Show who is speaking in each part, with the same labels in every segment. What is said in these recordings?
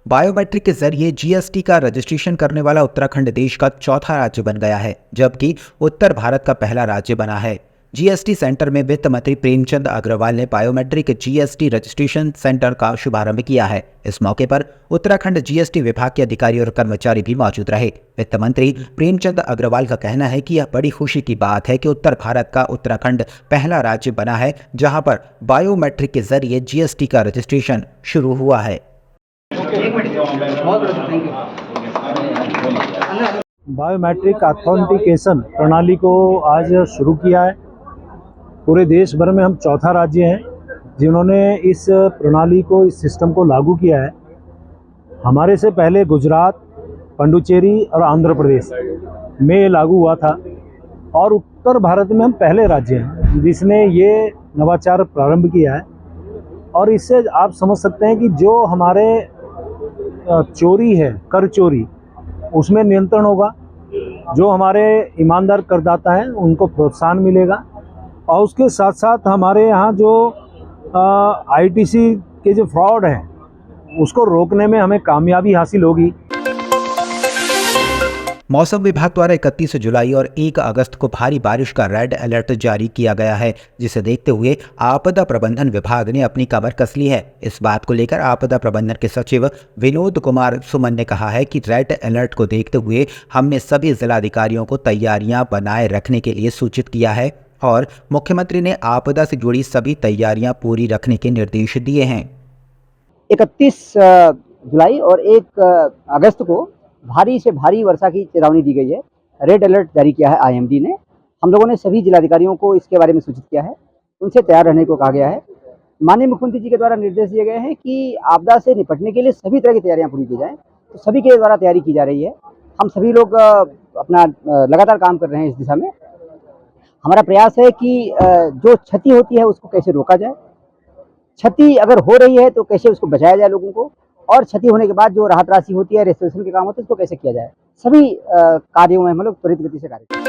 Speaker 1: Biometric के जरिए GST का रजिस्ट्रेशन करने वाला उत्तराखंड देश का चौथा राज्य बन गया है, जबकि उत्तर भारत का पहला राज्य बना है। जीएसटी सेंटर में वित्त मंत्री प्रेमचंद अग्रवाल ने बायोमेट्रिक जीएसटी रजिस्ट्रेशन सेंटर का शुभारंभ किया है। इस मौके पर उत्तराखंड जीएसटी विभाग के अधिकारी और कर्मचारी भी मौजूद रहे। वित्त मंत्री प्रेमचंद अग्रवाल का कहना है कि यह बड़ी खुशी की बात है कि उत्तर भारत का उत्तराखंड पहला राज्य बना है जहां पर बायोमेट्रिक के जरिए जीएसटी का रजिस्ट्रेशन शुरू हुआ है।
Speaker 2: बायोमेट्रिक ऑथेंटिकेशन प्रणाली को आज शुरू किया है। पूरे देश भर में हम चौथा राज्य हैं जिन्होंने इस प्रणाली को, इस सिस्टम को लागू किया है। हमारे से पहले गुजरात, पुडुचेरी और आंध्र प्रदेश में ये लागू हुआ था और उत्तर भारत में हम पहले राज्य हैं जिसने ये नवाचार प्रारंभ किया है। और इससे आप समझ सकते हैं कि जो हमारे चोरी है, कर चोरी, उसमें नियंत्रण होगा। जो हमारे ईमानदार करदाता हैं उनको प्रोत्साहन मिलेगा और उसके साथ साथ हमारे यहाँ जो आईटीसी के जो फ्रॉड हैं उसको रोकने में हमें कामयाबी हासिल होगी।
Speaker 1: मौसम विभाग द्वारा 31 जुलाई और 1 अगस्त को भारी बारिश का रेड अलर्ट जारी किया गया है, जिसे देखते हुए आपदा प्रबंधन विभाग ने अपनी कमर कस ली है। इस बात को लेकर आपदा प्रबंधन के सचिव विनोद कुमार सुमन ने कहा है कि रेड अलर्ट को देखते हुए हमने सभी जिलाधिकारियों को तैयारियां बनाए रखने के लिए सूचित किया है और मुख्यमंत्री ने आपदा से जुड़ी सभी तैयारियां पूरी रखने के निर्देश दिए हैं।
Speaker 3: 31 जुलाई और 1 अगस्त को भारी से भारी वर्षा की चेतावनी दी गई है। रेड अलर्ट जारी किया है आईएमडी ने। हम लोगों ने सभी जिलाधिकारियों को इसके बारे में सूचित किया है, उनसे तैयार रहने को कहा गया है। माननीय मुख्यमंत्री जी के द्वारा निर्देश दिए गए हैं कि आपदा से निपटने के लिए सभी तरह की तैयारियां पूरी की जाएं, तो सभी के द्वारा तैयारी की जा रही है। हम सभी लोग अपना लगातार काम कर रहे हैं इस दिशा में। हमारा प्रयास है कि जो क्षति होती है उसको कैसे रोका जाए, क्षति अगर हो रही है तो कैसे उसको बचाया जाए लोगों को, और क्षति होने के बाद जो राहत राशि होती है, रेस्टोरेशन के काम होते हैं, उसको कैसे किया जाए। सभी कार्यों में हम लोग त्वरित गति से कार्य करें।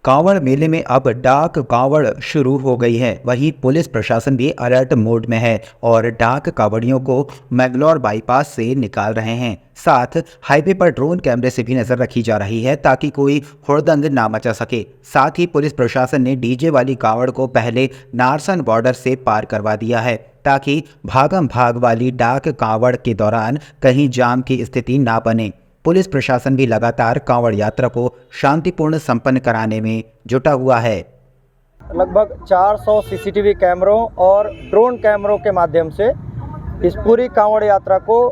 Speaker 1: कांवड़ मेले में अब डाक कांवड़ शुरू हो गई है। वहीं पुलिस प्रशासन भी अलर्ट मोड में है और डाक कांवड़ियों को मैंगलोर बाईपास से निकाल रहे हैं। साथ हाईवे पर ड्रोन कैमरे से भी नजर रखी जा रही है ताकि कोई हुड़दंग ना मचा सके। साथ ही पुलिस प्रशासन ने डीजे वाली कांवड़ को पहले नारसन बॉर्डर से पार करवा दिया है ताकि भागम भाग वाली डाक कांवड़ के दौरान कहीं जाम की स्थिति ना बने। पुलिस प्रशासन भी लगातार कांवड़ यात्रा को शांतिपूर्ण संपन्न कराने में जुटा हुआ है।
Speaker 4: लगभग 400 सीसीटीवी कैमरों और ड्रोन कैमरों के माध्यम से इस पूरी कांवड़ यात्रा को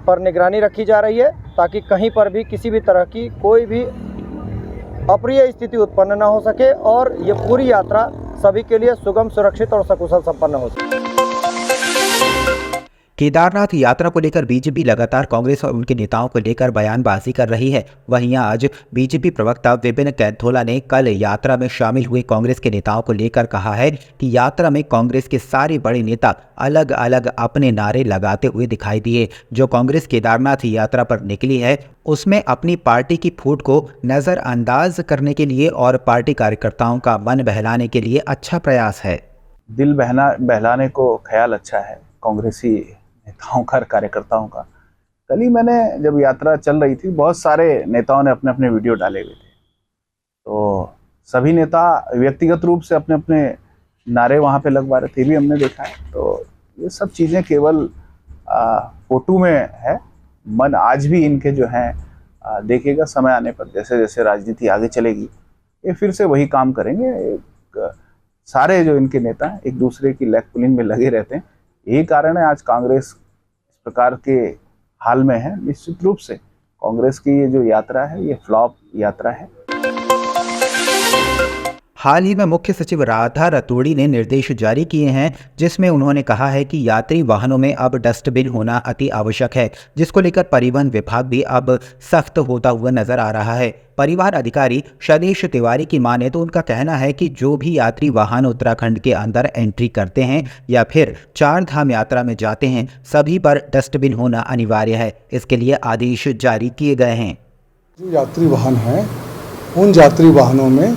Speaker 4: पर निगरानी रखी जा रही है ताकि कहीं पर भी किसी भी तरह की कोई भी अप्रिय स्थिति उत्पन्न न हो सके और ये पूरी यात्रा सभी के लिए सुगम, सुरक्षित और सकुशल संपन्न हो सके।
Speaker 1: केदारनाथ यात्रा को लेकर बीजेपी लगातार कांग्रेस और उनके नेताओं को लेकर बयानबाजी कर रही है। वहीं आज बीजेपी प्रवक्ता विपिन कैथोला ने कल यात्रा में शामिल हुए कांग्रेस के नेताओं को लेकर कहा है कि यात्रा में कांग्रेस के सारे बड़े नेता अलग अलग अपने नारे लगाते हुए दिखाई दिए। जो कांग्रेस केदारनाथ यात्रा पर निकली है उसमें अपनी पार्टी की फूट को नजरअंदाज करने के लिए और पार्टी कार्यकर्ताओं का मन बहलाने के लिए अच्छा प्रयास है।
Speaker 5: दिल बहलाने को ख्याल अच्छा है कांग्रेसी नेताओं का, कार्यकर्ताओं का। कल ही मैंने जब यात्रा चल रही थी, बहुत सारे नेताओं ने अपने अपने वीडियो डाले हुए थे, तो सभी नेता व्यक्तिगत रूप से अपने अपने नारे वहाँ पे लगवा रहे थे, भी हमने देखा है। तो ये सब चीज़ें केवल फोटो में है। मन आज भी इनके जो हैं देखेगा समय आने पर, जैसे जैसे राजनीति आगे चलेगी ये फिर से वही काम करेंगे। सारे जो इनके नेता हैं एक दूसरे की लेग पुलिंग में लगे रहते हैं। यही कारण है आज कांग्रेस इस प्रकार के हाल में है। निश्चित रूप से कांग्रेस की ये जो यात्रा है ये फ्लॉप यात्रा है।
Speaker 1: हाल ही में मुख्य सचिव राधा रतूड़ी ने निर्देश जारी किए हैं जिसमें उन्होंने कहा है कि यात्री वाहनों में अब डस्टबिन होना अति आवश्यक है, जिसको लेकर परिवहन विभाग भी अब सख्त होता हुआ नजर आ रहा है। परिवहन अधिकारी शैलेश तिवारी की माने तो उनका कहना है कि जो भी यात्री वाहन उत्तराखंड के अंदर एंट्री करते हैं या फिर 4 धाम यात्रा में जाते हैं सभी पर डस्टबिन होना अनिवार्य है। इसके लिए आदेश जारी किए गए हैं।
Speaker 6: जो यात्री वाहन हैं उन यात्री वाहनों में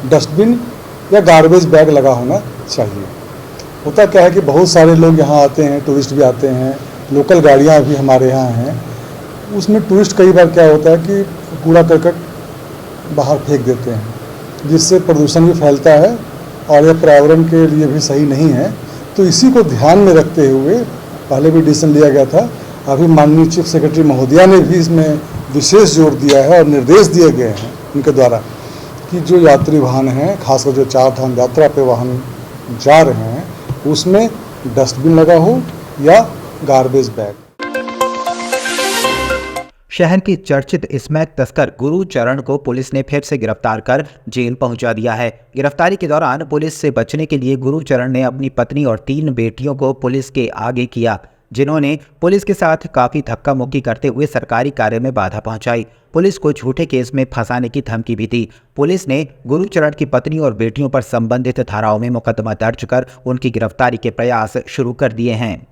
Speaker 6: डस्टबिन या गार्बेज बैग लगा होना चाहिए। होता क्या है कि बहुत सारे लोग यहाँ आते हैं, टूरिस्ट भी आते हैं, लोकल गाड़ियाँ भी हमारे यहाँ हैं। उसमें टूरिस्ट कई बार क्या होता है कि कूड़ा करकट बाहर फेंक देते हैं, जिससे प्रदूषण भी फैलता है और यह पर्यावरण के लिए भी सही नहीं है। तो इसी को ध्यान में रखते हुए पहले भी डिसीजन लिया गया था। अभी माननीय चीफ सेक्रेटरी महोदया ने भी इसमें विशेष जोर दिया है और निर्देश दिए गए हैं उनके द्वारा कि जो यात्री वाहन हैं, खासकर जो चार धाम यात्रा पे वाहन जा रहे हैं, उसमें डस्टबिन लगा हो या गार्बेज बैग।
Speaker 1: शहर की चर्चित स्मैक तस्कर गुरुचरण को पुलिस ने फिर से गिरफ्तार कर जेल पहुंचा दिया है। गिरफ्तारी के दौरान पुलिस से बचने के लिए गुरुचरण ने अपनी पत्नी और 3 बेटियों को पुलिस के आगे किया, जिन्होंने पुलिस के साथ काफी धक्का मुक्की करते हुए सरकारी कार्य में बाधा पहुंचाई। पुलिस को झूठे केस में फंसाने की धमकी भी दी। पुलिस ने गुरुचरण की पत्नी और बेटियों पर संबंधित धाराओं में मुकदमा दर्ज कर उनकी गिरफ्तारी के प्रयास शुरू कर दिए हैं।